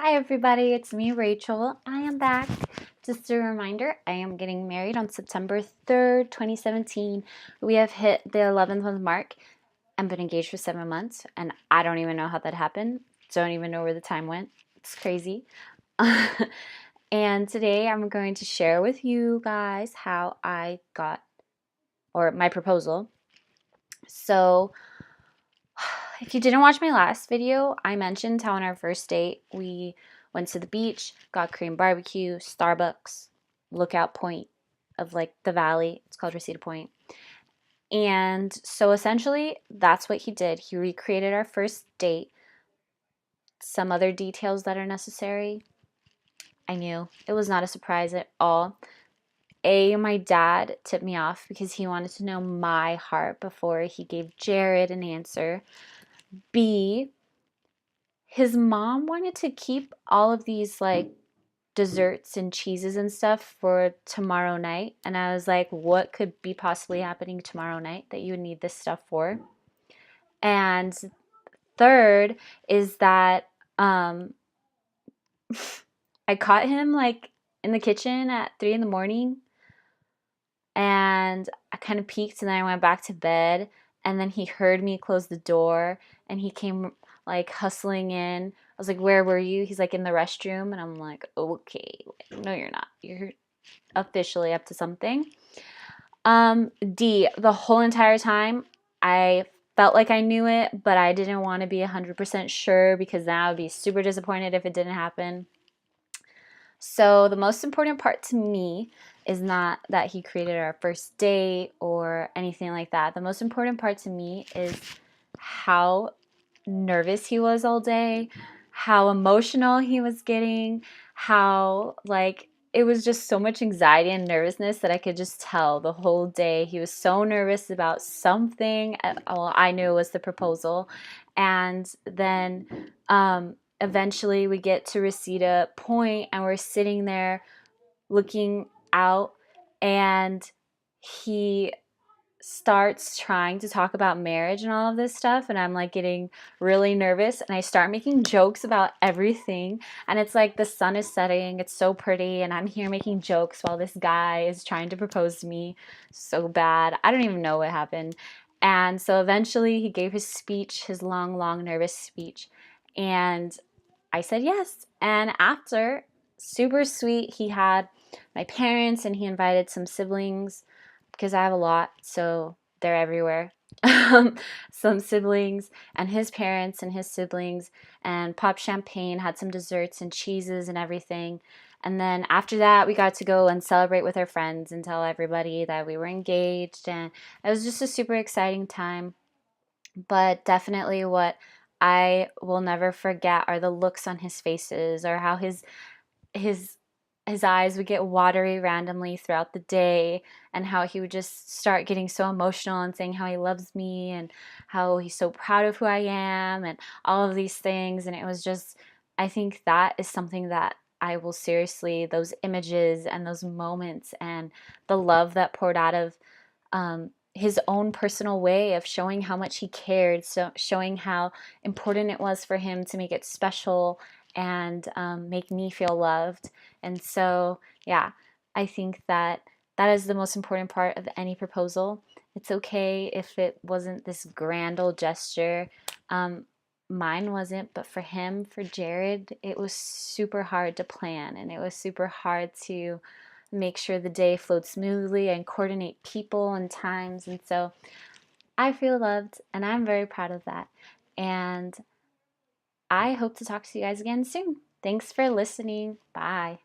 Hi everybody, it's me Rachel. I am back. Just a reminder, I am getting married on September 3rd, 2017. We have hit the 11th month mark. I've been engaged for 7 months and I don't even know how that happened. Don't even know where the time went. It's crazy. And today I'm going to share with you guys how I got, or my proposal. So if you didn't watch my last video, I mentioned how on our first date we went to the beach, got Korean barbecue, Starbucks, lookout point of like the valley. It's called Reseda Point. And so essentially that's what he did. He recreated our first date. Some other details that are necessary. I knew it was not a surprise at all. My dad tipped me off because he wanted to know my heart before he gave Jared an answer. B, his mom wanted to keep all of these like desserts and cheeses and stuff for tomorrow night. And I was like, what could be possibly happening tomorrow night that you would need this stuff for? And third is that I caught him like in the kitchen at 3 in the morning and I kind of peeked and then I went back to bed and then he heard me close the door and he came like hustling in. I was like, where were you? He's like in the restroom and I'm like, okay, no you're not. You're officially up to something. D, the whole entire time I felt like I knew it, but I didn't want to be 100% sure because then I would be super disappointed if it didn't happen. So the most important part to me is not that he created our first date or anything like that. The most important part to me is how nervous he was all day, how emotional he was getting, how like it was just so much anxiety and nervousness that I could just tell the whole day. He was so nervous about something. Well, I knew it was the proposal. And then eventually we get to Reseda Point and we're sitting there looking out and he starts trying to talk about marriage and all of this stuff and I'm like getting really nervous and I start making jokes about everything and it's like the sun is setting, it's so pretty and I'm here making jokes while this guy is trying to propose to me so bad. I don't even know what happened. And so eventually he gave his speech, his long nervous speech, and I said yes. And after, super sweet, he had my parents and he invited some siblings because I have a lot, so they're everywhere. Some siblings and his parents and his siblings and popped champagne, had some desserts and cheeses and everything. And then after that, we got to go and celebrate with our friends and tell everybody that we were engaged. And it was just a super exciting time. But definitely what I will never forget are the looks on his faces or how his his eyes would get watery randomly throughout the day and how he would just start getting so emotional and saying how he loves me and how he's so proud of who I am and all of these things. And it was just, I think that is something that I will seriously, those images and those moments and the love that poured out of his own personal way of showing how much he cared, so showing how important it was for him to make it special and make me feel loved. And so, yeah, I think that that is the most important part of any proposal. It's okay if it wasn't this grand old gesture. Mine wasn't, but for him, for Jared, it was super hard to plan and it was super hard to make sure the day flowed smoothly and coordinate people and times. And so I feel loved and I'm very proud of that. And I hope to talk to you guys again soon. Thanks for listening. Bye.